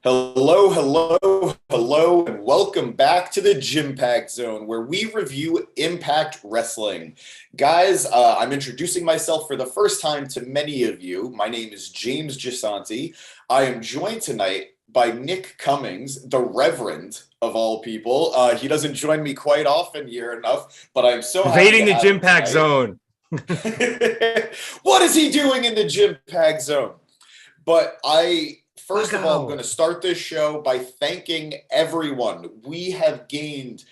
Hello, hello, hello, and welcome back to the JIMPACT Zone, where we review Impact Wrestling. Guys, I'm introducing myself for the first time to many of you. My name is James Gisanti. I am joined tonight by Nick Cummings, the Reverend of all people. He doesn't join me quite often here enough, but I'm so happy Invading to the have him JIMPACT tonight. Zone. What is he doing in the JIMPACT Zone? But first of all, I'm going to Wow. start this show by thanking everyone. We have gained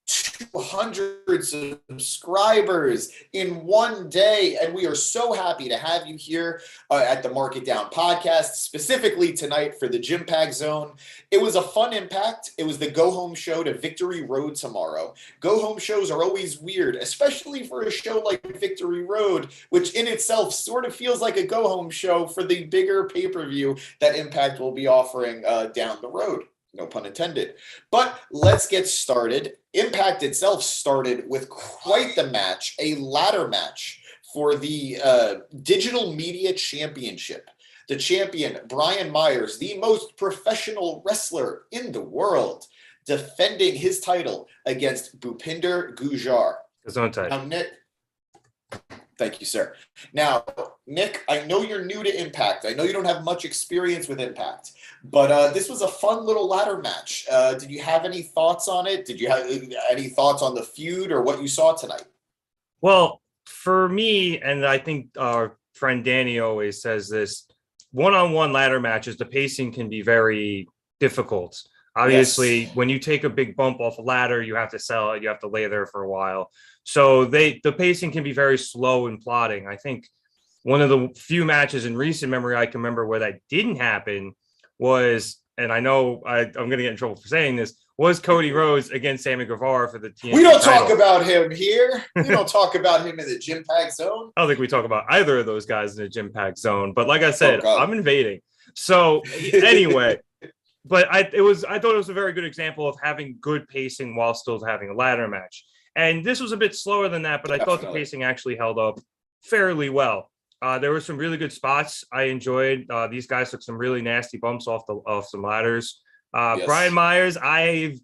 200 subscribers in one day, and we are so happy to have you here at the Mark It Down podcast, specifically tonight for the JIMPACT Zone. It was a fun impact. It was the go-home show to Victory Road tomorrow. Go-home shows are always weird, especially for a show like Victory Road, which in itself sort of feels like a go-home show for the bigger pay-per-view that Impact will be offering down the road. No pun intended. But let's get started. Impact itself started with quite the match, a ladder match for the Digital Media Championship. The champion, Brian Myers, the most professional wrestler in the world, defending his title against Bhupinder Gujjar. His own title. Now, Nick, thank you, sir. Now, Nick, I know you're new to Impact. I know you don't have much experience with Impact, but this was a fun little ladder match. Did you have any thoughts on it? Did you have any thoughts on the feud or what you saw tonight? Well, for me, and I think our friend Danny always says this, one-on-one ladder matches, the pacing can be very difficult. Obviously, Yes. when you take a big bump off a ladder, you have to sell it, you have to lay there for a while. So the pacing can be very slow and plodding. I think one of the few matches in recent memory I can remember where that didn't happen was, and I know I'm going to get in trouble for saying this, was Cody Rhodes against Sammy Guevara for the TNT We don't title. talk about him here. We don't talk about him in the JIMPACT Zone. I don't think we talk about either of those guys in the JIMPACT Zone, but like I said, Oh, I'm invading. So anyway, but I thought it was a very good example of having good pacing while still having a ladder match. And this was a bit slower than that, but I thought the pacing actually held up fairly well. There were some really good spots I enjoyed. These guys took some really nasty bumps off some ladders. Yes. Brian Myers, I've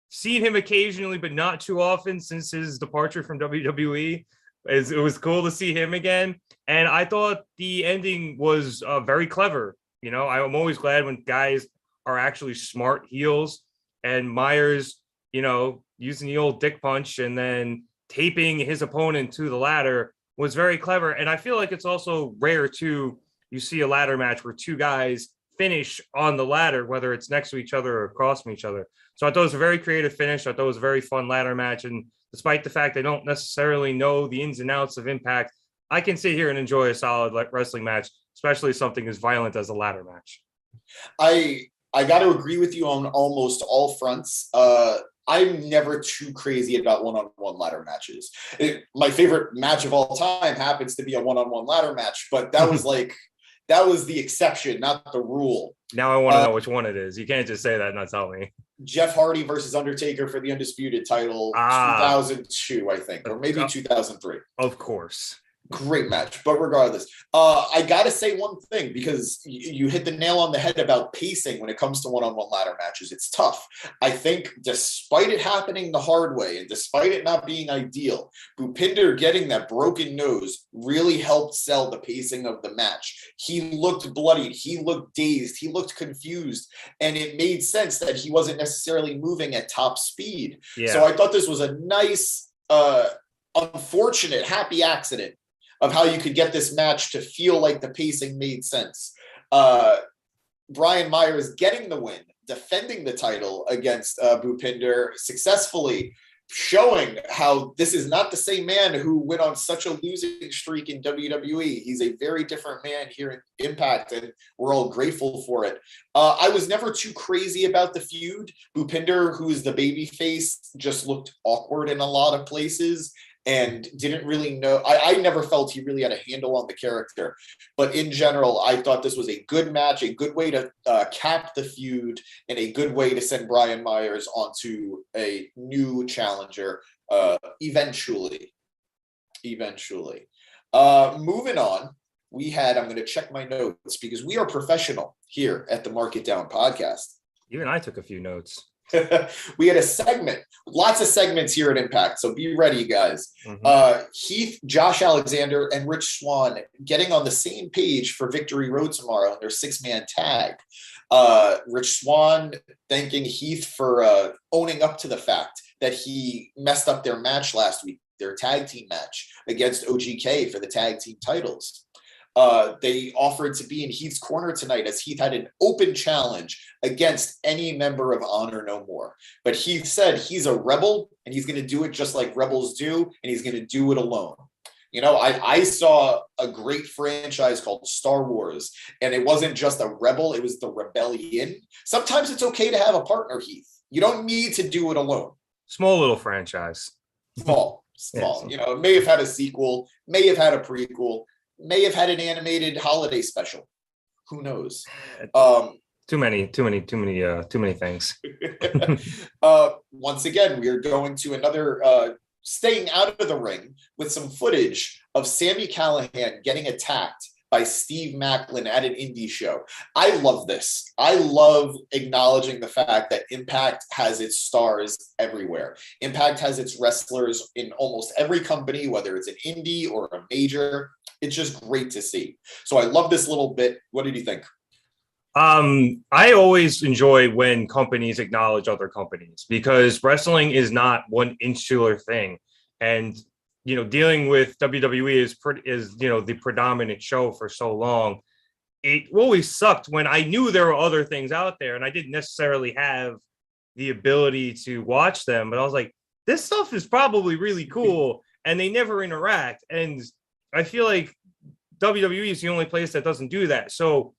seen him occasionally, but not too often since his departure from WWE. It was cool to see him again. And I thought the ending was very clever. You know, I'm always glad when guys are actually smart heels, and Myers, you know, using the old dick punch and then taping his opponent to the ladder was very clever. And I feel like it's also rare too. You see a ladder match where two guys finish on the ladder, whether it's next to each other or across from each other. So I thought it was a very creative finish. I thought it was a very fun ladder match. And despite the fact I don't necessarily know the ins and outs of Impact, I can sit here and enjoy a solid wrestling match, especially something as violent as a ladder match. I got to agree with you on almost all fronts. I'm never too crazy about one-on-one ladder matches. My favorite match of all time happens to be a one-on-one ladder match, but that was that was the exception, not the rule. Now I want to know which one it is. You can't just say that and not tell me. Jeff Hardy versus Undertaker for the Undisputed title, 2002, I think, or maybe 2003. Of course. Great match, but regardless, I gotta say one thing, because you hit the nail on the head about pacing when it comes to one-on-one ladder matches. It's tough. I think despite it happening the hard way and despite it not being ideal, Bhupinder getting that broken nose really helped sell the pacing of the match. He looked bloodied, he looked dazed, he looked confused, and it made sense that he wasn't necessarily moving at top speed. Yeah. So I thought this was a nice, unfortunate, happy accident of how you could get this match to feel like the pacing made sense. Brian Myers getting the win, defending the title against Bhupinder successfully, showing how this is not the same man who went on such a losing streak in WWE. He's a very different man here in Impact, and we're all grateful for it. I was never too crazy about the feud. Bhupinder, who is the babyface, just looked awkward in a lot of places and didn't really know. I never felt he really had a handle on the character. But in general, I thought this was a good match, a good way to cap the feud, and a good way to send Brian Myers onto a new challenger eventually. Moving on, I'm going to check my notes because we are professional here at the Mark It Down podcast. Even I took a few notes. We had a segment, lots of segments here at Impact, so be ready, guys. Heath, Josh Alexander, and Rich Swann getting on the same page for Victory Road tomorrow in their 6-man tag. Rich Swann thanking Heath for owning up to the fact that he messed up their match last week, their tag team match against OGK for the tag team titles. They offered to be in Heath's corner tonight as Heath had an open challenge against any member of Honor No More. But Heath said he's a rebel and he's going to do it just like rebels do, and he's going to do it alone. You know, I saw a great franchise called Star Wars, and it wasn't just a rebel, it was the rebellion. Sometimes it's okay to have a partner, Heath. You don't need to do it alone. Small little franchise. Small. Yes. You know, it may have had a sequel, may have had a prequel, may have had an animated holiday special. Who knows? Too many things. Once again, we are going to another staying out of the ring with some footage of Sami Callihan getting attacked by Steve Macklin at an indie show. I love this. I love acknowledging the fact that Impact has its stars everywhere. Impact has its wrestlers in almost every company, whether it's an indie or a major. It's just great to see. So I love this little bit. What did you think? I always enjoy when companies acknowledge other companies, because wrestling is not one insular thing. And you know, dealing with WWE is you know, the predominant show for so long. It always sucked when I knew there were other things out there and I didn't necessarily have the ability to watch them, but I was like, this stuff is probably really cool, and they never interact. And I feel like WWE is the only place that doesn't do that. So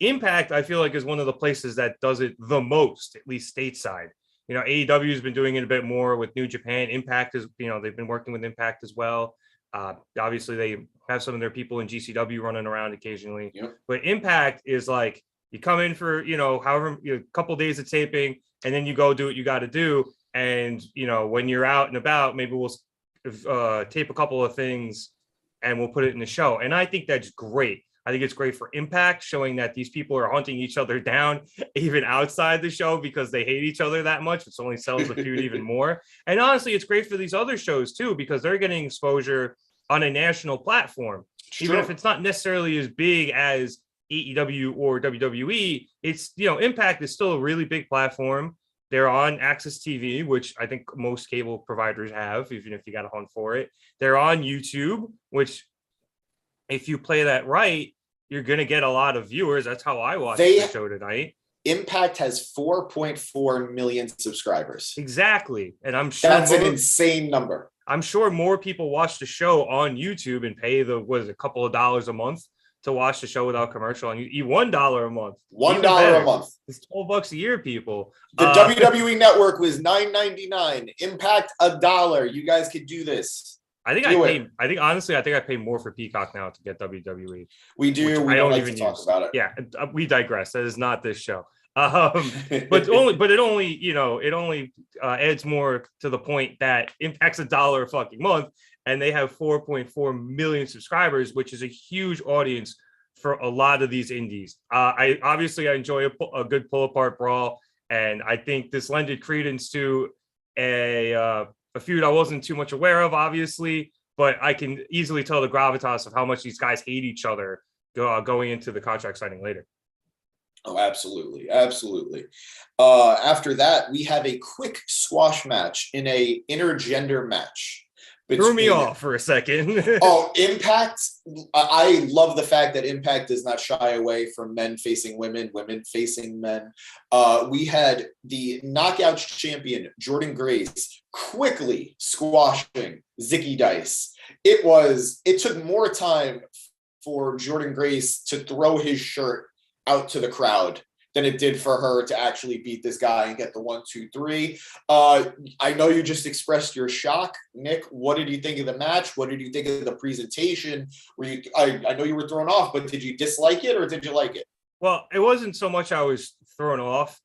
Impact, I feel like, is one of the places that does it the most, at least stateside. You know, AEW has been doing it a bit more with New Japan. Impact is, you know, they've been working with Impact as well. Obviously, they have some of their people in GCW running around occasionally. Yep. But Impact is like, you come in for, you know, however, a couple days of taping, and then you go do what you got to do. And, you know, when you're out and about, maybe we'll tape a couple of things and we'll put it in the show. And I think that's great. I think it's great for Impact, showing that these people are hunting each other down even outside the show because they hate each other that much. It only sells the feud even more. And honestly, it's great for these other shows too, because they're getting exposure on a national platform. Sure. Even if it's not necessarily as big as AEW or WWE, it's, you know, Impact is still a really big platform. They're on Access TV, which I think most cable providers have, even if you got to hunt for it. They're on YouTube, which, if you play that right, you're going to get a lot of viewers. That's how I watched the show tonight. Impact has 4.4 million subscribers. Exactly. And I'm sure that's an insane number. I'm sure more people watch the show on YouTube and pay a couple of dollars a month to watch the show without commercial. And you eat $1 a month. $1 a month. It's $12 a year, people. The WWE Network was $9.99. Impact $1. You guys could do this. I think honestly, I pay more for Peacock now to get WWE. We do. We don't even talk about it. Yeah, we digress. That is not this show. But it only adds more to the point that Impact's $1 a fucking month, and they have 4.4 million subscribers, which is a huge audience for a lot of these indies. I enjoy a good pull apart brawl, and I think this lended credence to a feud I wasn't too much aware of, obviously, but I can easily tell the gravitas of how much these guys hate each other going into the contract signing later. Oh, absolutely. Absolutely. After that, we have a quick squash match in a intergender match. Threw me off for a second. Impact. I love the fact that Impact does not shy away from men facing women, women facing men. We had the knockout champion, Jordan Grace, quickly squashing Zicky Dice. It took more time for Jordan Grace to throw his shirt out to the crowd than it did for her to actually beat this guy and get the 1, 2, 3. I know you just expressed your shock, Nick. What did you think of the match? What did you think of the presentation? I know you were thrown off, but did you dislike it or did you like it? Well, it wasn't so much I was thrown off.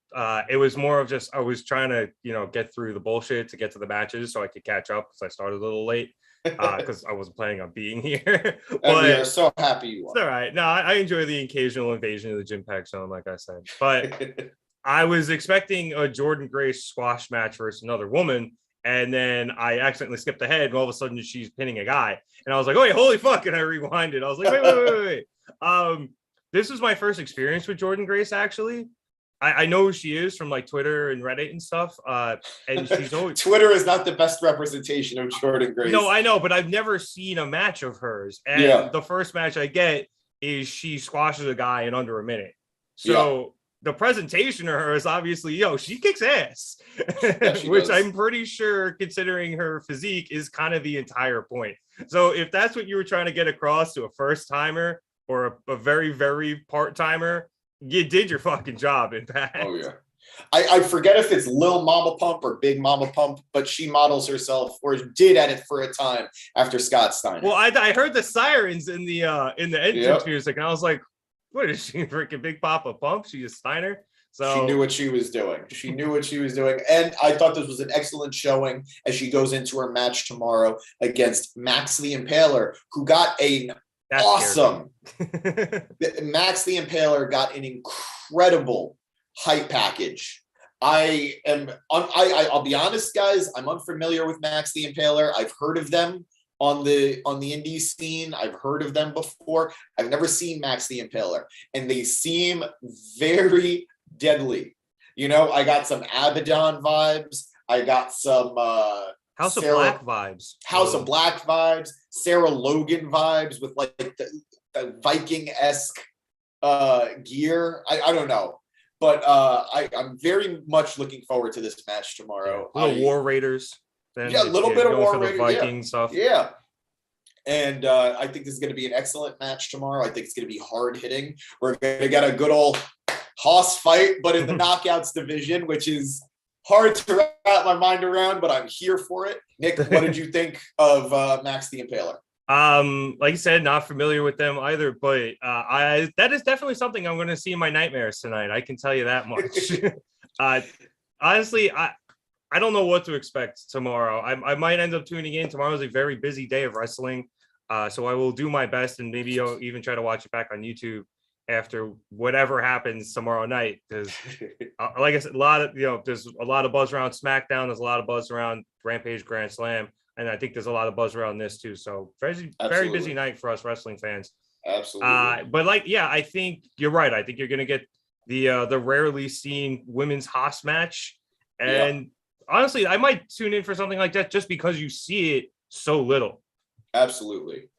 It was more of just I was trying to, get through the bullshit to get to the matches so I could catch up because I started a little late. Because I wasn't planning on being here. But we are so happy you are. It's all right. No, I enjoy the occasional invasion of the JIMPACT zone, like I said. But I was expecting a Jordan Grace squash match versus another woman, and then I accidentally skipped ahead, and all of a sudden she's pinning a guy, and I was like, "Oh wait, holy fuck!" And I rewinded. I was like, "Wait." This was my first experience with Jordan Grace. Actually, I know who she is from like Twitter and Reddit and stuff. And she's always Twitter is not the best representation of Jordan Grace. No, I know, but I've never seen a match of hers, and the first match I get is she squashes a guy in under a minute. So the presentation of her is obviously, she kicks ass, which does. I'm pretty sure, considering her physique, is kind of the entire point. So if that's what you were trying to get across to a first timer or a very, very part timer, you did your fucking job, Impact. Oh yeah. I forget if it's Lil Mama Pump or Big Mama Pump, but she models herself, or did at it for a time after Scott Steiner. Well, I heard the sirens in the entrance music, and I was like, "What is she, freaking Big Papa Pump? She is Steiner." So she knew what she was doing. And I thought this was an excellent showing as she goes into her match tomorrow against Max the Impaler, who got an awesome. Max the Impaler got an incredible hype package. I'll be honest, guys, I'm unfamiliar with Max the Impaler. I've heard of them on the indie scene. I've heard of them before. I've never seen Max the Impaler, and they seem very deadly. I got some Abaddon vibes. I got some House of Black vibes. House of Black vibes. Sarah Logan vibes with like the Viking-esque gear. I don't know. But I'm very much looking forward to this match tomorrow. War Raiders. A little bit of War Raiders. Viking stuff. Yeah. And I think this is going to be an excellent match tomorrow. I think it's going to be hard hitting. We're going to get a good old Hoss fight, but in the knockouts division, which is hard to wrap my mind around, but I'm here for it. Nick, what did you think of Max the Impaler? Like I said, not familiar with them either, but that is definitely something I'm going to see in my nightmares tonight. I can tell you that much. Honestly, I don't know what to expect tomorrow. I might end up tuning in. Tomorrow's a very busy day of wrestling, so I will do my best, and maybe I'll even try to watch it back on YouTube after whatever happens tomorrow night. Because, like I said, there's a lot of buzz around SmackDown. There's a lot of buzz around Rampage Grand Slam. And I think there's a lot of buzz around this too. So very busy night for us wrestling fans. Absolutely. But I think you're right. I think you're going to get the rarely seen women's Haas match. And honestly, I might tune in for something like that just because you see it so little. Absolutely.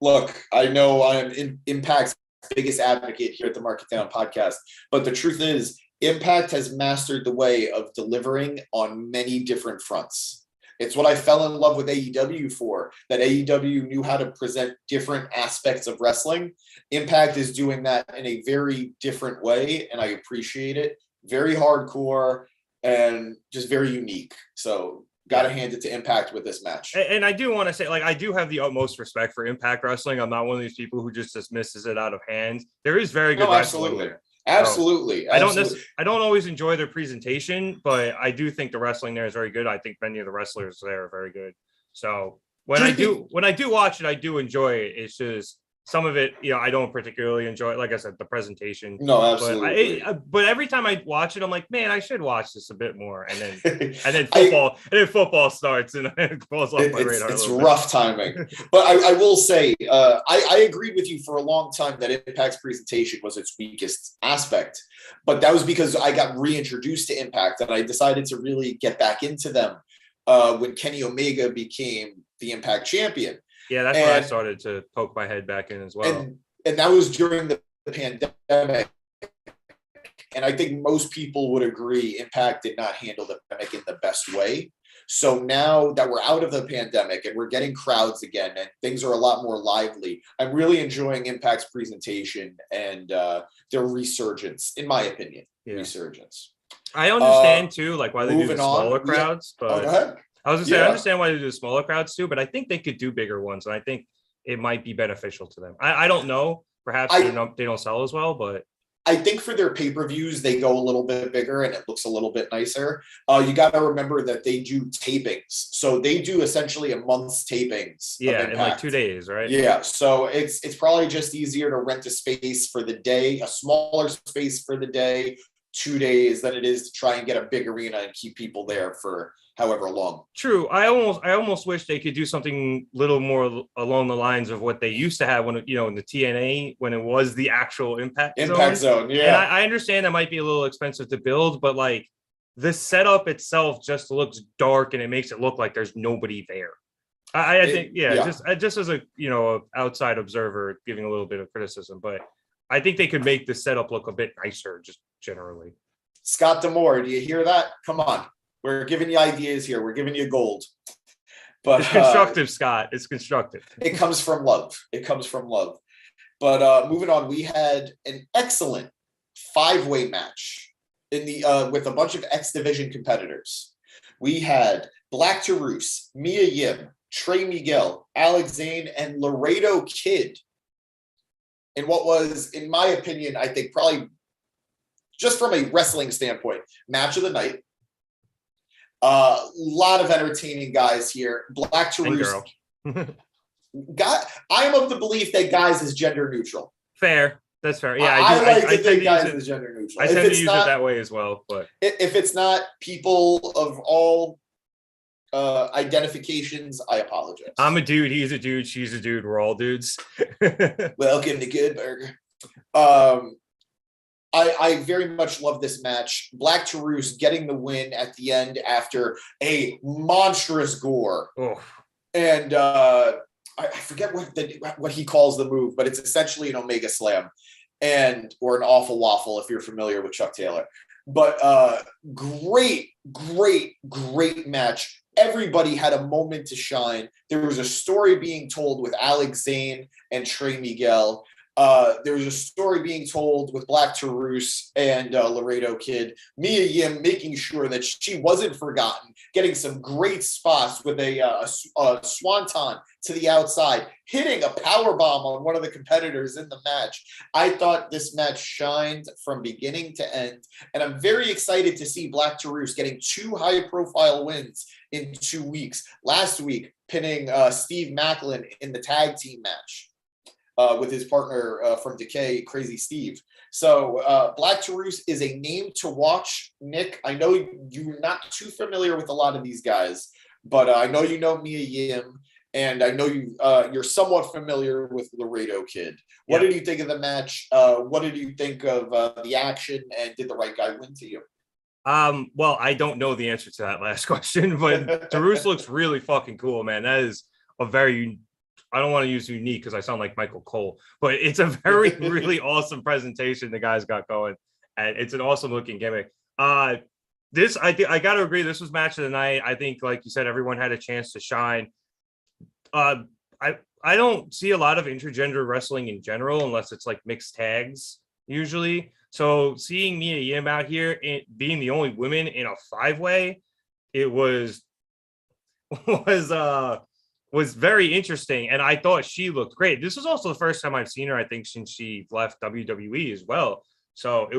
Look, I know I'm Impact's biggest advocate here at the Mark It Down podcast, but the truth is Impact has mastered the way of delivering on many different fronts. It's what I fell in love with AEW for, that AEW knew how to present different aspects of wrestling. Impact is doing that in a very different way, and I appreciate it. Very hardcore and just very unique. So got to hand it to Impact with this match. And I do want to say, I do have the utmost respect for Impact Wrestling. I'm not one of these people who just dismisses it out of hand. There is very good wrestling there. Absolutely. I don't always enjoy their presentation, but I do think the wrestling there is very good. I think many of the wrestlers there are very good. So when I do watch it, I do enjoy it. It's just some of it, I don't particularly enjoy it. Like I said, the presentation. No, absolutely. But every time I watch it, I'm like, man, I should watch this a bit more. And then football starts and it falls off my radar. It's rough timing. But I will say, I agreed with you for a long time that Impact's presentation was its weakest aspect. But that was because I got reintroduced to Impact and I decided to really get back into them when Kenny Omega became the Impact champion. Yeah, that's when I started to poke my head back in as well. And that was during the pandemic. And I think most people would agree Impact did not handle the pandemic in the best way. So now that we're out of the pandemic and we're getting crowds again and things are a lot more lively, I'm really enjoying Impact's presentation and their resurgence, in my opinion. Resurgence. I understand too, why they do the smaller crowds, but go ahead. I was going to say, I understand why they do smaller crowds too, but I think they could do bigger ones. And I think it might be beneficial to them. I don't know. Perhaps they don't sell as well, but I think for their pay-per-views, they go a little bit bigger and it looks a little bit nicer. You got to remember that they do tapings. So they do essentially a month's tapings. Yeah, in like 2 days, right? Yeah. So it's probably just easier to rent a space for the day, a smaller space for the day, 2 days, than it is to try and get a big arena and keep people there for however long. True. I almost wish they could do something little more along the lines of what they used to have when, in the TNA, when it was the actual Impact Zone. Yeah. And I understand that might be a little expensive to build, but like the setup itself just looks dark and it makes it look like there's nobody there. I think, just as a, outside observer giving a little bit of criticism, but I think they could make the setup look a bit nicer just generally. Scott D'Amore, do you hear that? Come on. We're giving you ideas here. We're giving you gold. But it's constructive, Scott. It's constructive. It comes from love. But moving on, we had an excellent 5-way match in the with a bunch of X Division competitors. We had Black Taurus, Mia Yim, Trey Miguel, Alex Zane, and Laredo Kid. In what was, in my opinion, I think probably just from a wrestling standpoint, match of the night. A lot of entertaining guys here. Black Taurus. I'm of the belief that guys is gender neutral. Fair. That's fair. Yeah, I like to think guys is gender neutral. I tend to use it that way as well. But if it's not people of all identifications, I apologize. I'm a dude. He's a dude. She's a dude. We're all dudes. Welcome to Good Burger. I very much love this match. Black Taurus getting the win at the end after a monstrous gore. Oh. And I forget what he calls the move, but it's essentially an Omega Slam or an Awful Waffle if you're familiar with Chuck Taylor. But great match. Everybody had a moment to shine. There was a story being told with Alex Zane and Trey Miguel. There was a story being told with Black Taurus and Laredo Kid. Mia Yim making sure that she wasn't forgotten, getting some great spots with a swanton to the outside, hitting a power bomb on one of the competitors in the match. I thought this match shined from beginning to end, and I'm very excited to see Black Taurus getting 2 high-profile wins in 2 weeks. Last week, pinning Steve Macklin in the tag team match. With his partner from Decay, Crazy Steve. So Black Taurus is a name to watch. Nick, I know you're not too familiar with a lot of these guys, but I know you know Mia Yim, and I know you're somewhat familiar with Laredo Kid. What did you think of the match? What did you think of the action, and did the right guy win to you? Well, I don't know the answer to that last question, but Taurus looks really fucking cool, man. That is a very... I don't want to use unique because I sound like Michael Cole, but it's a very, really awesome presentation the guys got going, and it's an awesome looking gimmick. I got to agree. This was match of the night. I think, like you said, everyone had a chance to shine. I don't see a lot of intergender wrestling in general, unless it's like mixed tags usually. So seeing Mia Yim out here being the only women in a 5-way, it was very interesting, and I thought she looked great. This was also the first time I've seen her, I think, since she left WWE as well. So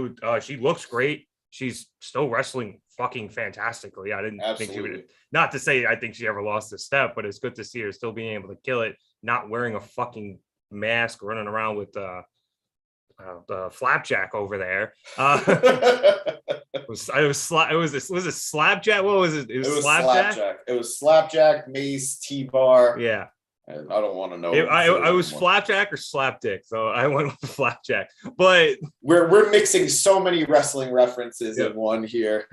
she looks great. She's still wrestling fucking fantastically. I didn't think she would. Not to say I think she ever lost a step, but it's good to see her still being able to kill it, not wearing a fucking mask, running around with the flapjack over there. Was it slapjack? What was it? It was slapjack. It was slapjack, mace, T-bar. Yeah. And I don't want to know. I was flapjack or slapdick, so I went with the flapjack. But we're mixing so many wrestling references in one here.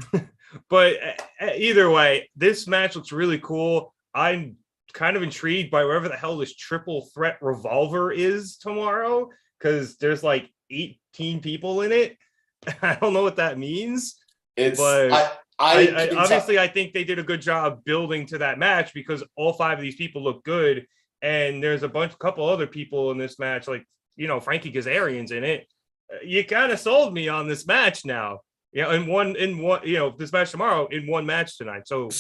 But either way, this match looks really cool. I'm kind of intrigued by wherever the hell this triple threat revolver is tomorrow, because there's like 18 people in it. I don't know what that means. I think they did a good job building to that match, because all 5 of these people look good, and there's a couple other people in this match, like Frankie Kazarian's in it. You kind of sold me on this match now. In one this match tomorrow in one match tonight. So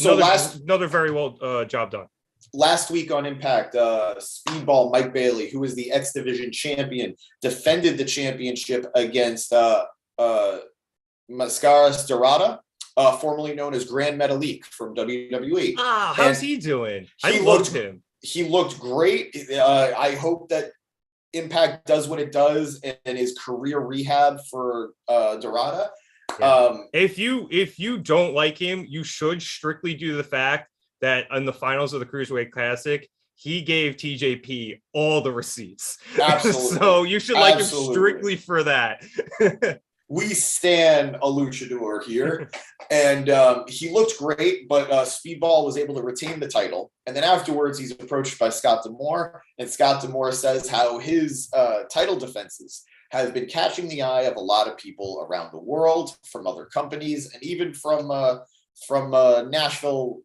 another very well job done. last week on Impact, Speedball Mike Bailey, who is the X Division champion, defended the championship against Mascaras Dorada, formerly known as Grand Metalik from WWE. How's he doing? I loved him. He looked great. I hope that Impact does what it does and is career rehab for Dorada. Yeah. If you don't like him, you should strictly due to the fact that in the finals of the Cruiserweight Classic, he gave TJP all the receipts. Absolutely. So you should like him strictly for that. We stan a luchador here, and he looked great, but Speedball was able to retain the title. And then afterwards, he's approached by Scott D'Amore, and Scott D'Amore says how his title defenses have been catching the eye of a lot of people around the world, from other companies, and even from Nashville,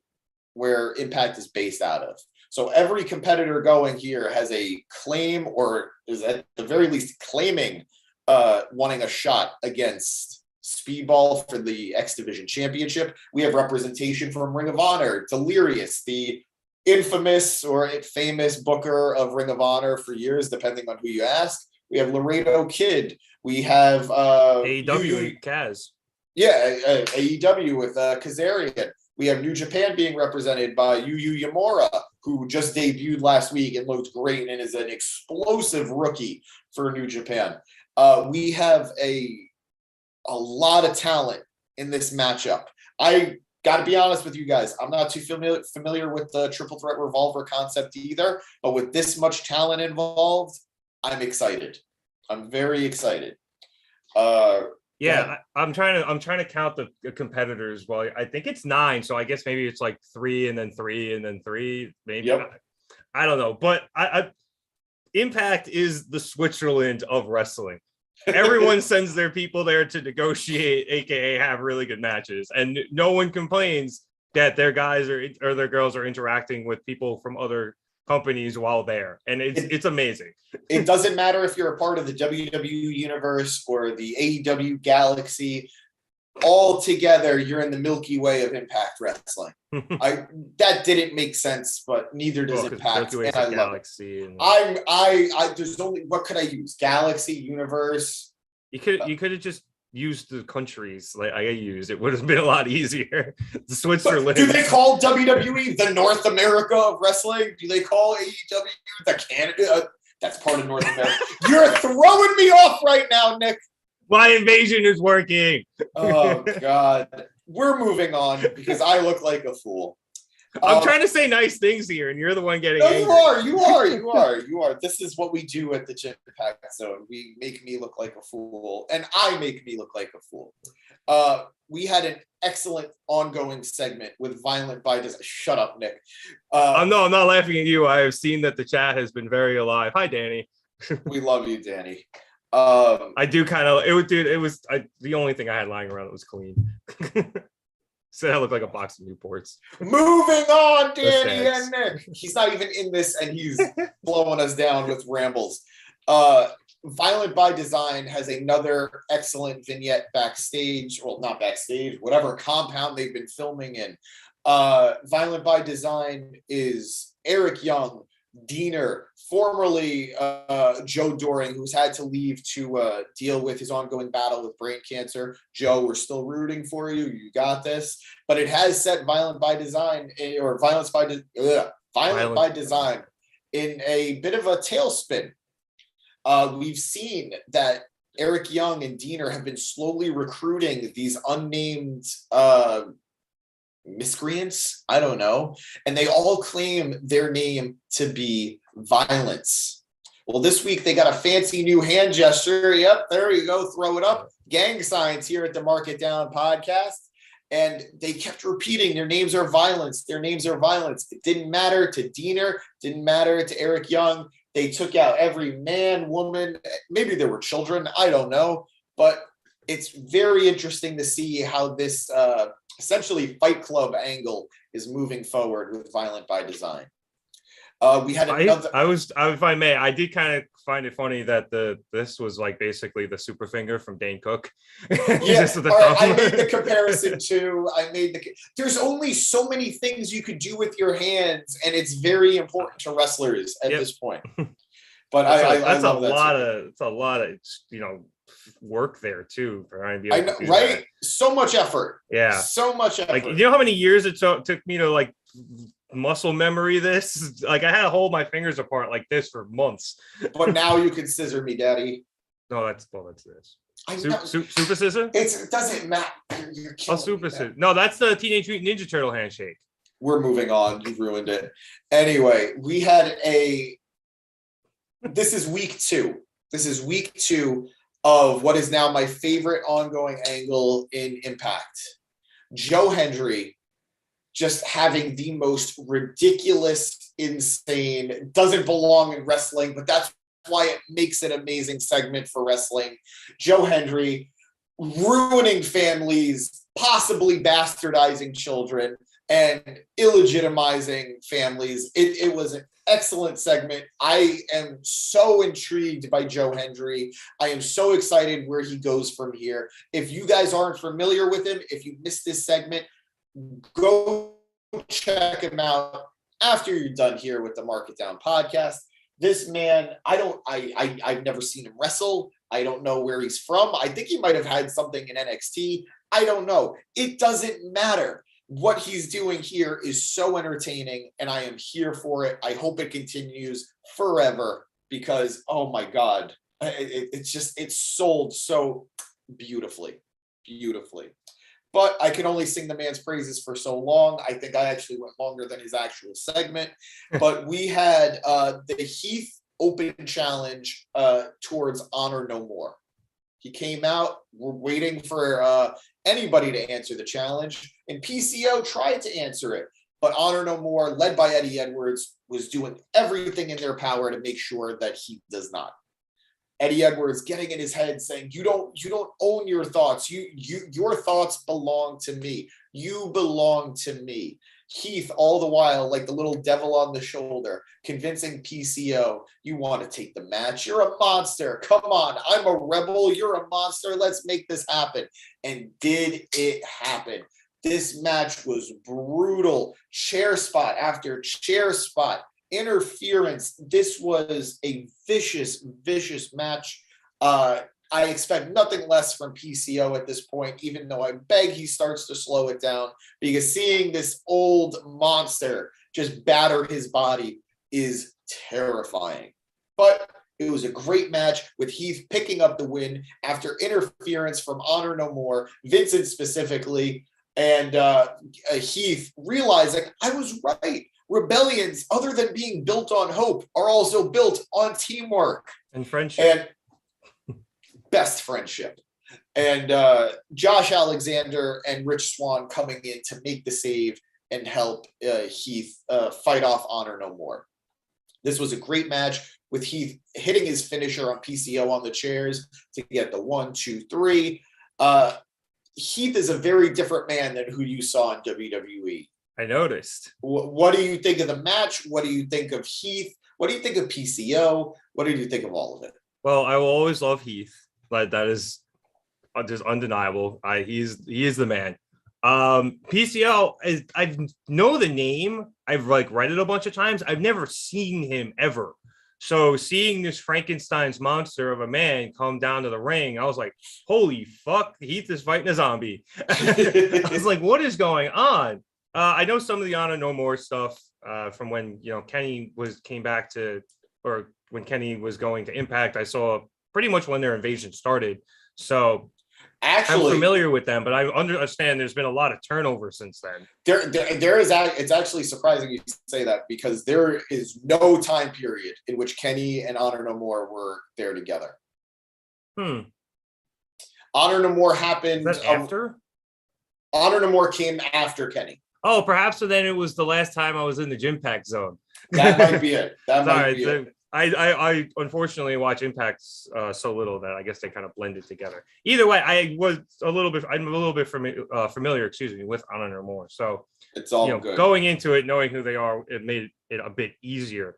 where Impact is based out of. So every competitor going here has a claim, or is at the very least claiming wanting a shot against Speedball for the X Division Championship. We have representation from Ring of Honor, Delirious, the infamous or famous booker of Ring of Honor for years, depending on who you ask. We have Laredo Kid. We have AEW Kaz. Yeah, AEW with Kazarian. We have New Japan being represented by Yu Yamura, who just debuted last week and looked great and is an explosive rookie for New Japan. We have a lot of talent in this matchup. I got to be honest with you guys. I'm not too familiar with the Triple Threat Revolver concept either, but with this much talent involved, I'm excited. I'm very excited. Yeah, I'm trying to count the competitors. Well, I think it's 9, so I guess maybe it's like 3 and then 3 and then 3. Maybe I don't know, but Impact is the Switzerland of wrestling. Everyone sends their people there to negotiate, aka have really good matches, and no one complains that their guys or their girls are interacting with people from other companies while there, and it's amazing. It doesn't matter if you're a part of the WWE universe or the AEW galaxy. All together, you're in the Milky Way of Impact Wrestling. That didn't make sense, but neither does Impact, and I love it. I there's only, what could I use? Galaxy, universe. You could have just used the countries like I used. It would have been a lot easier. The Switzerland. Do they call WWE the North America of wrestling? Do they call AEW the Canada? That's part of North America. You're throwing me off right now, Nick. My invasion is working. Oh, God. We're moving on because I look like a fool. I'm trying to say nice things here, and you're the one getting angry. You are. This is what we do at the JIMPACT Zone. We make me look like a fool, and I make me look like a fool. We had an excellent ongoing segment with Violent by Design. Shut up, Nick. I'm not laughing at you. I have seen that the chat has been very alive. Hi, Danny. We love you, Danny. I do kind of the only thing I had lying around that was clean. So I look like a box of Newports. Moving on, Danny and Nick. He's not even in this, and he's blowing us down with rambles. Violent by Design has another excellent vignette backstage. Well, not backstage, whatever compound they've been filming in. Violent by Design is Eric Young, Diener, formerly Joe Doring, who's had to leave to deal with his ongoing battle with brain cancer. Joe, we're still rooting for you. You got this. But it has set Violent by Design in a bit of a tailspin. We've seen that Eric Young and Diener have been slowly recruiting these unnamed miscreants, I don't know, and they all claim their name to be Violence. Well, this week they got a fancy new hand gesture. Yep, there you go, throw it up. Gang signs here at the Mark It Down podcast, and they kept repeating their names are Violence, their names are Violence. It didn't matter to Diener, didn't matter to Eric Young. They took out every man, woman, maybe there were children, I don't know, but it's very interesting to see how this essentially Fight Club angle is moving forward with Violent by Design. We had another. If I may, I did kind of find it funny that this was like basically the super finger from Dane Cook. Yeah, I made the comparison too. There's only so many things you could do with your hands, and it's very important to wrestlers at this point. But that's a lot of work there too. I know, right? So much effort. Yeah, so much effort. Like, you know how many years it took me to like muscle memory this? Like, I had to hold my fingers apart like this for months. But now you can scissor me, Daddy. No, that's this. Super scissor? It doesn't matter. Super scissor. No, that's the Teenage Mutant Ninja Turtle handshake. We're moving on. You've ruined it. Anyway, we had this is week 2. This is week 2 of what is now my favorite ongoing angle in Impact. Joe Hendry just having the most ridiculous, insane, doesn't belong in wrestling, but that's why it makes an amazing segment for wrestling. Joe Hendry ruining families, possibly bastardizing children, and illegitimizing families. It was an excellent segment. I am so intrigued by Joe Hendry. I am so excited where he goes from here. If you guys aren't familiar with him, if you missed this segment, go check him out after you're done here with the Mark It Down podcast. This man, I've never seen him wrestle. I don't know where he's from. I think he might have had something in NXT. I don't know. It doesn't matter. What he's doing here is so entertaining, and I am here for it. I hope it continues forever because, oh my God, it's sold so beautifully. But I can only sing the man's praises for so long. I think I actually went longer than his actual segment. But we had the Heath Open Challenge towards Honor No More. He came out. We're waiting for anybody to answer the challenge. And PCO tried to answer it. But Honor No More, led by Eddie Edwards, was doing everything in their power to make sure that he does not. Eddie Edwards getting in his head saying, you don't own your thoughts. Your thoughts belong to me. You belong to me. Heath, all the while, like the little devil on the shoulder, convincing PCO, you want to take the match. You're a monster. Come on. I'm a rebel. You're a monster. Let's make this happen. And did it happen? This match was brutal. Chair spot after chair spot. Interference. This was a vicious match. I expect nothing less from PCO at this point, even though I beg he starts to slow it down, because seeing this old monster just batter his body is terrifying. But it was a great match with Heath picking up the win after interference from Honor No More, Vincent specifically, and Heath realizing I was right. Rebellions, other than being built on hope, are also built on teamwork and friendship. And best friendship. And Josh Alexander and Rich Swann coming in to make the save and help Heath fight off Honor No More. This was a great match with Heath hitting his finisher on PCO on the chairs to get the 1, 2, 3. Heath is a very different man than who you saw in WWE. I noticed. What do you think of the match? What do you think of Heath? What do you think of PCO? What did you think of all of it? Well, I will always love Heath. Like, that is just undeniable. He is the man. PCO is, I know the name. I've like read it a bunch of times. I've never seen him ever. So seeing this Frankenstein's monster of a man come down to the ring, I was like, holy fuck, Heath is fighting a zombie. I was like, what is going on? I know some of the Honor No More stuff from when, Kenny came back to, or when Kenny was going to Impact. I saw pretty much when their invasion started. So actually, I'm familiar with them, but I understand there's been a lot of turnover since then. It's actually surprising you say that, because there is no time period in which Kenny and Honor No More were there together. Honor No More happened after? Honor No More came after Kenny. Oh, perhaps so then it was the last time I was in the JIMPACT zone. That might be it. That might be it. I unfortunately watch Impact so little that I guess they kind of blended together. Either way, I'm a little bit familiar, excuse me, with Honor more. So it's all good. Going into it, knowing who they are, it made it a bit easier.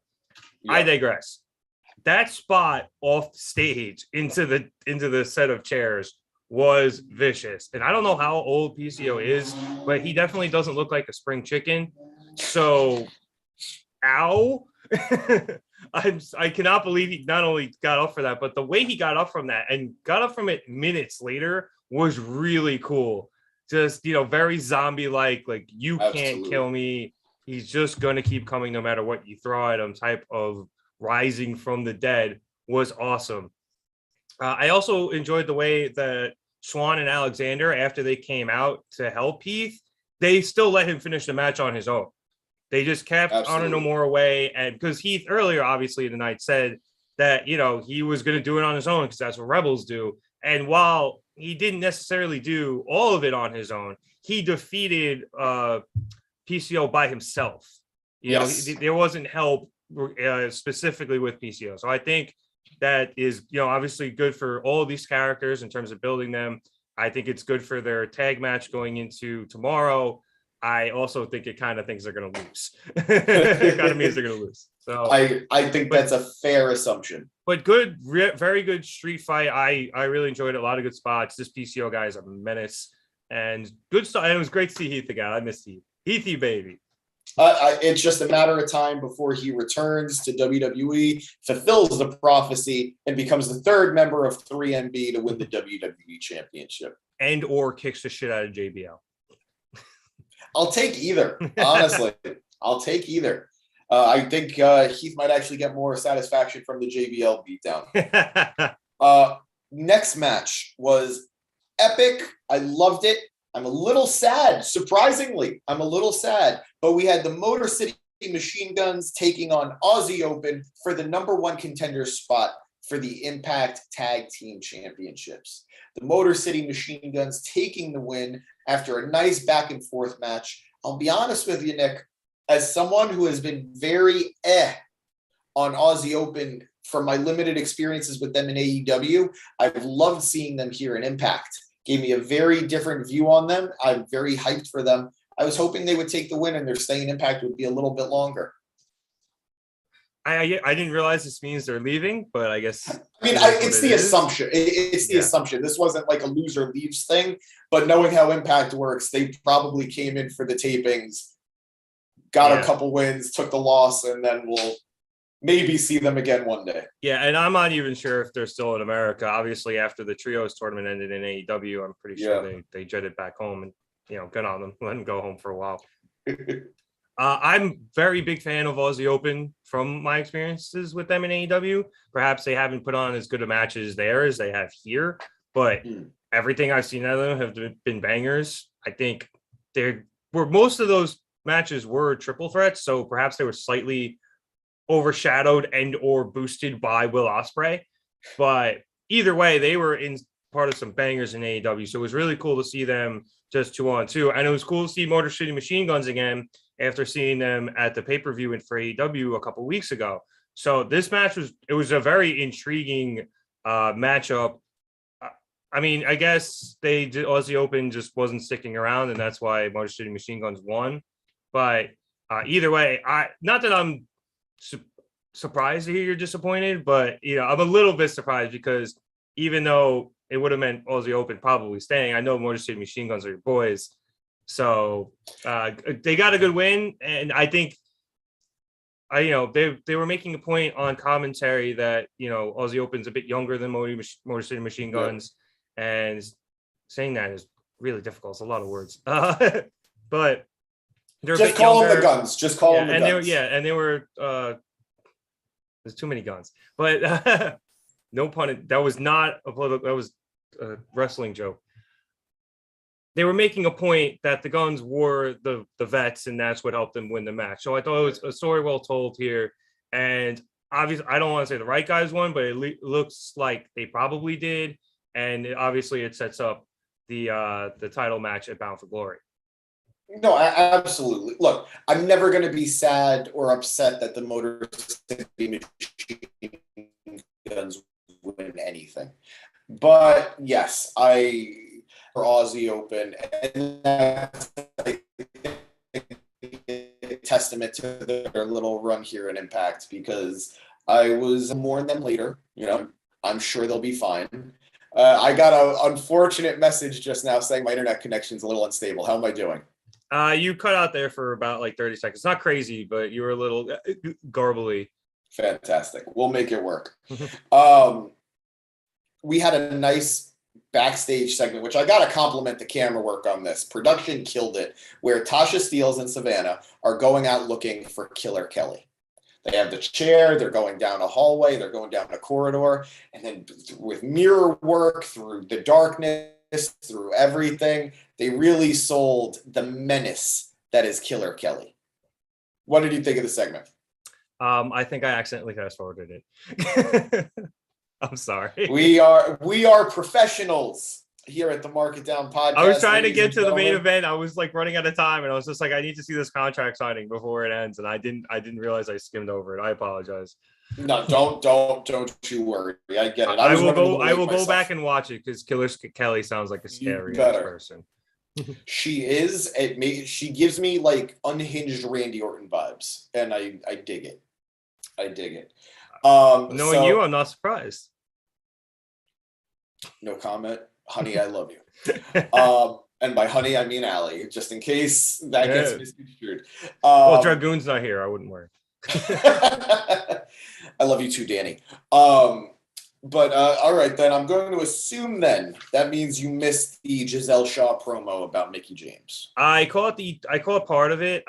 Yep. I digress. That spot off stage into the set of chairs was vicious. And I don't know how old PCO is, but he definitely doesn't look like a spring chicken. So, ow. I cannot believe he not only got up for that, but the way he got up from that and got up from it minutes later was really cool. Just, very zombie-like, you can't kill me. He's just going to keep coming no matter what you throw at him type of rising from the dead was awesome. I also enjoyed the way that Swan and Alexander, after they came out to help Heath, they still let him finish the match on his own. They just kept Honor No More away. And because Heath earlier, obviously, in the night said that, he was going to do it on his own because that's what Rebels do. And while he didn't necessarily do all of it on his own, he defeated PCO by himself. There wasn't help specifically with PCO. So I think that is, obviously good for all of these characters in terms of building them. I think it's good for their tag match going into tomorrow. I also think it kind of thinks they're going to lose. It kind of means they're going to lose. So I think that's a fair assumption. But good, very good street fight. I really enjoyed it. A lot of good spots. This PCO guy is a menace and good stuff. And it was great to see Heath again. I miss Heath. Heathy baby. It's just a matter of time before he returns to WWE, fulfills the prophecy, and becomes the third member of 3MB to win the WWE Championship. And or kicks the shit out of JBL. I'll take either, honestly. I'll take either. I think Heath might actually get more satisfaction from the JBL beatdown. Next match was epic. I loved it. I'm a little sad, surprisingly. I'm a little sad. But we had the Motor City Machine Guns taking on Aussie Open for the #1 contender spot for the Impact Tag Team Championships. The Motor City Machine Guns taking the win after a nice back and forth match. I'll be honest with you, Nick, as someone who has been very on Aussie Open from my limited experiences with them in AEW, I've loved seeing them here in Impact. Gave me a very different view on them. I'm very hyped for them. I was hoping they would take the win and their stay in Impact would be a little bit longer. I didn't realize this means they're leaving, but I guess. I mean, it's the assumption. It's the assumption. This wasn't like a loser leaves thing, but knowing how Impact works, they probably came in for the tapings, got a couple wins, took the loss, and then we'll maybe see them again one day. Yeah, and I'm not even sure if they're still in America. Obviously, after the Trios tournament ended in AEW, I'm pretty sure they jetted back home and, good on them, let them go home for a while. I'm very big fan of Aussie Open from my experiences with them in AEW. Perhaps they haven't put on as good a matches there as they have here, but everything I've seen out of them have been bangers. I think most of those matches were triple threats, so perhaps they were slightly overshadowed and or boosted by Will Ospreay. But either way, they were in part of some bangers in AEW, so it was really cool to see them just 2-on-2. And it was cool to see Motor City Machine Guns again after seeing them at the pay-per-view for AEW a couple weeks ago. So this match was a very intriguing matchup. I mean, I guess Aussie Open just wasn't sticking around, and that's why Motor City Machine Guns won. But either way, not that I'm surprised to hear you're disappointed, but I'm a little bit surprised because even though it would have meant Aussie Open probably staying, I know Motor City Machine Guns are your boys. So they got a good win, and I think they were making a point on commentary that Aussie Open's a bit younger than Motor City Machine Guns, and saying that is really difficult. It's a lot of words, but they're just call them the guns. Just call them the guns. They were there's too many guns, but no pun. That was not a political. That was a wrestling joke. They were making a point that the guns were the vets, and that's what helped them win the match. So I thought it was a story well told here. And obviously, I don't want to say the right guys won, but it looks like they probably did. And obviously, it sets up the title match at Bound for Glory. No, absolutely. Look, I'm never going to be sad or upset that the Motor City Machine Guns win anything. But yes, I for Aussie Open, and that's a testament to their little run here in Impact because I was mourn them later. You know, I'm sure they'll be fine. I got an unfortunate message just now saying my internet connection's a little unstable. How am I doing? You cut out there for about like 30 seconds. Not crazy, but you were a little garbly. Fantastic. We'll make it work. Um, we had a nice backstage segment, which I got to compliment the camera work on this. Production killed it, where Tasha Steelz and Savannah are going out looking for Killer Kelly. They have the chair, they're going down a hallway, they're going down a corridor, and then with mirror work through the darkness, through everything, they really sold the menace that is Killer Kelly. What did you think of the segment? I think I accidentally fast forwarded it. I'm sorry. We are professionals here at the Market Down podcast. I was trying to get to the main event. I was like running out of time, and I was just like, I need to see this contract signing before it ends, and I didn't realize I skimmed over it. I apologize. No, don't you worry. I get it. I will go back and watch it because Killer Kelly sounds like a scary person. She is. She gives me like unhinged Randy Orton vibes, and I dig it. I dig it. Knowing you, I'm not surprised. No comment, honey. I love you. And by honey, I mean Allie, just in case that gets misconstrued. Well, Dragoon's not here. I wouldn't worry. I love you too, Danny. But all right, then I'm going to assume then that means you missed the Giselle Shaw promo about Mickie James. I caught part of it.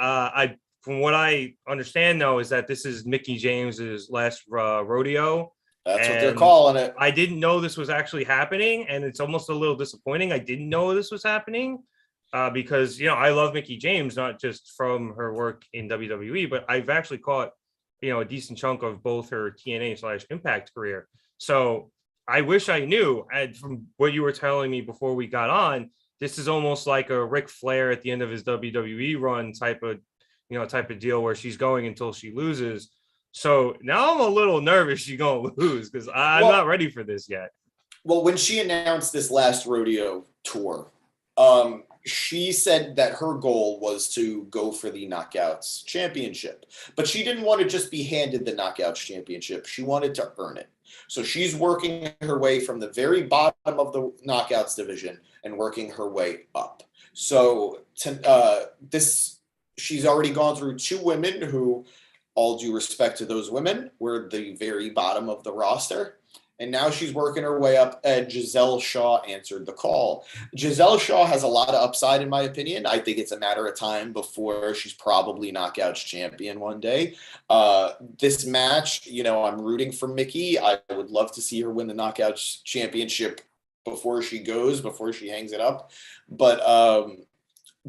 From what I understand though, is that this is Mickie James's last rodeo. That's what they're calling it. I didn't know this was actually happening, and it's almost a little disappointing. I didn't know this was happening because I love Mickie James, not just from her work in WWE, but I've actually caught a decent chunk of both her TNA/Impact career. So I wish I knew. And from what you were telling me before we got on, this is almost like a Ric Flair at the end of his WWE run type of deal where she's going until she loses. So now I'm a little nervous she's gonna lose because I'm not ready for this yet. Well, when she announced this last rodeo tour, she said that her goal was to go for the Knockouts Championship, but she didn't want to just be handed the Knockouts Championship. She wanted to earn it. So she's working her way from the very bottom of the Knockouts division and working her way up. So she's already gone through two women who, all due respect to those women, were the very bottom of the roster. And now she's working her way up, and Giselle Shaw answered the call. Giselle Shaw has a lot of upside, in my opinion. I think it's a matter of time before she's probably Knockouts champion one day. This match, I'm rooting for Mickie. I would love to see her win the Knockouts championship before she hangs it up. But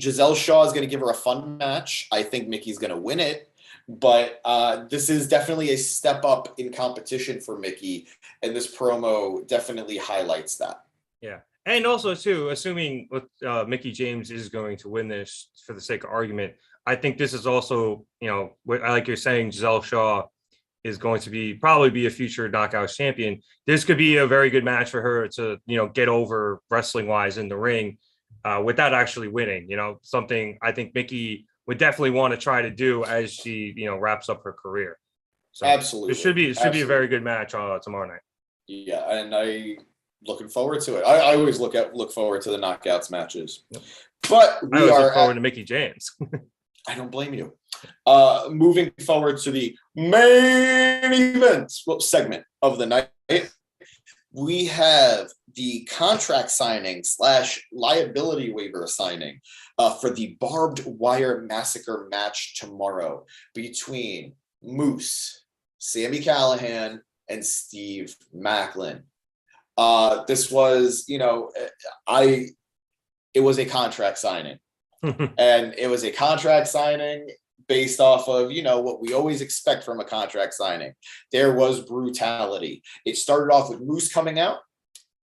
Giselle Shaw is going to give her a fun match. I think Mickey's going to win it. But this is definitely a step up in competition for Mickie, and this promo definitely highlights that. Yeah, and also too, assuming Mickie James is going to win this for the sake of argument, I think this is also, like you're saying, Giselle Shaw is going to probably be a future Knockouts champion. This could be a very good match for her to get over wrestling wise in the ring without actually winning. Something I think Mickie would definitely want to try to do as she, wraps up her career. So absolutely, it should be a very good match tomorrow night. Yeah, and I looking forward to it. I always look forward to the Knockouts matches. Yep. But I always look forward to Mickie James. I don't blame you. Moving forward to the main event segment of the night, we have the contract signing / liability waiver signing for the Barbed Wire Massacre match tomorrow between Moose, Sami Callihan, and Steve Maclin. This was, it was a contract signing. And it was a contract signing based off of, what we always expect from a contract signing. There was brutality. It started off with Moose coming out,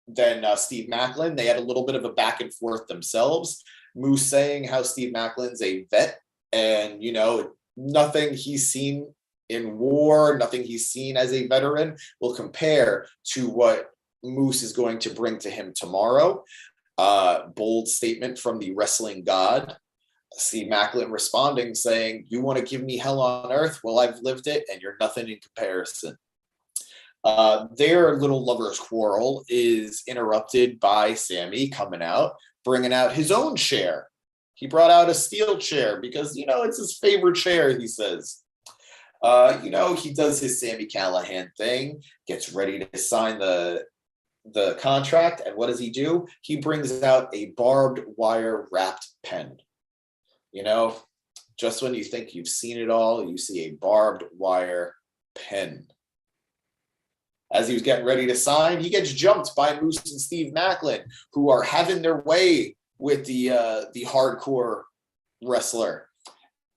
then Steve Maclin. They had a little bit of a back and forth themselves. Moose saying how Steve Maclin's a vet and, you know, nothing he's seen in war, nothing he's seen as a veteran will compare to what Moose is going to bring to him tomorrow. Bold statement from the wrestling god. Steve Maclin responding saying, "You want to give me hell on earth? Well, I've lived it and you're nothing in comparison." Their little lovers quarrel is interrupted by Sammy coming out, bringing out his own chair. He brought out a steel chair because, you know, it's his favorite chair, he says. You know, he does his Sammy Callahan thing, gets ready to sign the contract. And what does he do? He brings out a barbed wire wrapped pen. You know, just when you think you've seen it all, you see a barbed wire pen. As he was getting ready to sign, he gets jumped by Moose and Steve Maclin, who are having their way with the hardcore wrestler.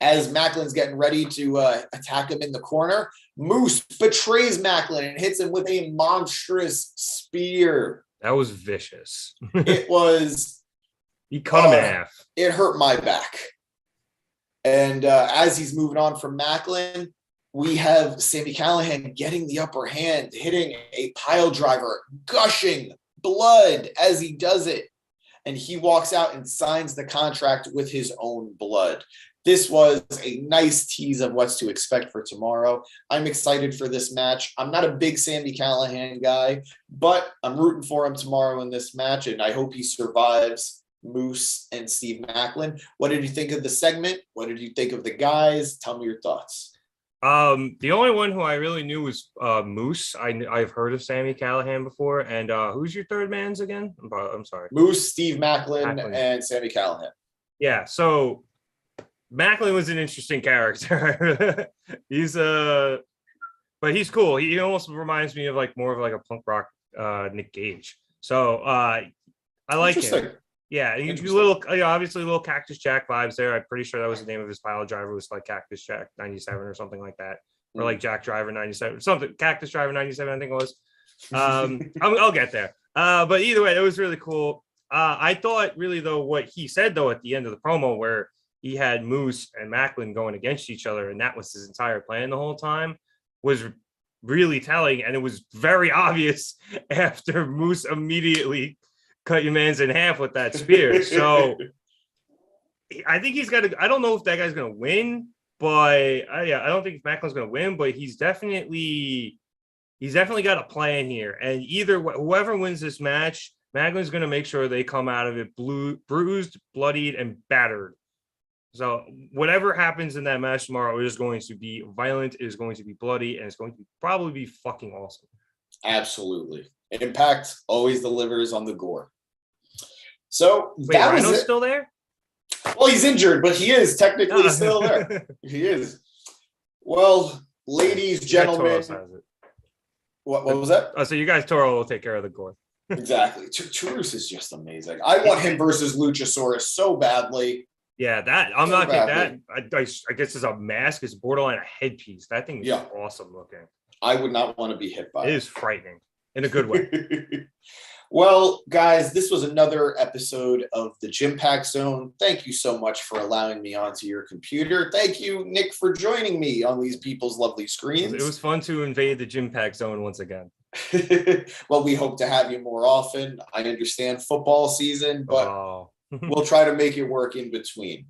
As Macklin's getting ready to attack him in the corner, Moose betrays Maclin and hits him with a monstrous spear. That was vicious. It was. He cut him in half. It hurt my back. And as he's moving on from Maclin, we have Sammy Callahan getting the upper hand, hitting a pile driver, gushing blood as he does it. And he walks out and signs the contract with his own blood. This was a nice tease of what's to expect for tomorrow. I'm excited for this match. I'm not a big Sammy Callahan guy, but I'm rooting for him tomorrow in this match, and I hope he survives Moose and Steve Maclin. What did you think of the segment? What did you think of the guys? Tell me your thoughts. The only one who I really knew was Moose. I've heard of Sammy Callahan before. And who's your third man's again? I'm sorry. Moose, Steve Maclin, and Sammy Callahan. Yeah, so Maclin was an interesting character. But he's cool. He almost reminds me of like more of like a punk rock Nick Gage. So I like him. Yeah, he's a little, obviously a little Cactus Jack vibes there. I'm pretty sure that was the name of his pile driver, was like Cactus Jack 97 or something like that, or like Jack Driver 97, something. Cactus Driver 97, I think it was. I'll get there. But either way, it was really cool. I thought really though what he said though at the end of the promo, where he had Moose and Maclin going against each other, and that was his entire plan the whole time, was really telling, and it was very obvious after Moose immediately cut your man's in half with that spear. So I think he's got to, I don't know if that guy's going to win, but I don't think Macklin's going to win, but he's definitely got a plan here. And either whoever wins this match, Macklin's going to make sure they come out of it bruised, bloodied, and battered. So whatever happens in that match tomorrow is going to be violent, it is going to be bloody, and it's going to probably be fucking awesome. Absolutely. Impact always delivers on the gore. So wait, that Rhino's was still there? Well, he's injured, but he is technically still there. He is. Well, ladies, gentlemen. What was that? Oh, so you guys, Toro will take care of the gore. Exactly. Charus is just amazing. I want him versus Luchasaurus so badly. Yeah, that I'm not kidding. That I guess it's a mask. It's borderline a headpiece. That thing is awesome looking. I would not want to be hit by it. It is frightening in a good way. Well, guys, this was another episode of the JIMPACT Zone. Thank you so much for allowing me onto your computer. Thank you, Nick, for joining me on these people's lovely screens. It was fun to invade the JIMPACT Zone once again. Well, we hope to have you more often. I understand football season, but we'll try to make it work in between.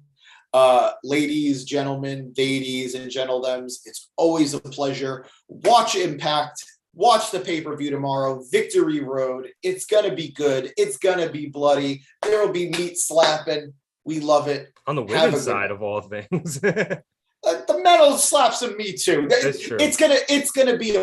Ladies, gentlemen, ladies, and gentledems, it's always a pleasure. Watch Impact. Watch the pay-per-view tomorrow, Victory Road. It's going to be good. It's going to be bloody. There will be meat slapping. We love it. On the women's side of all things. The men will slap some meat too. That's true. It's gonna be a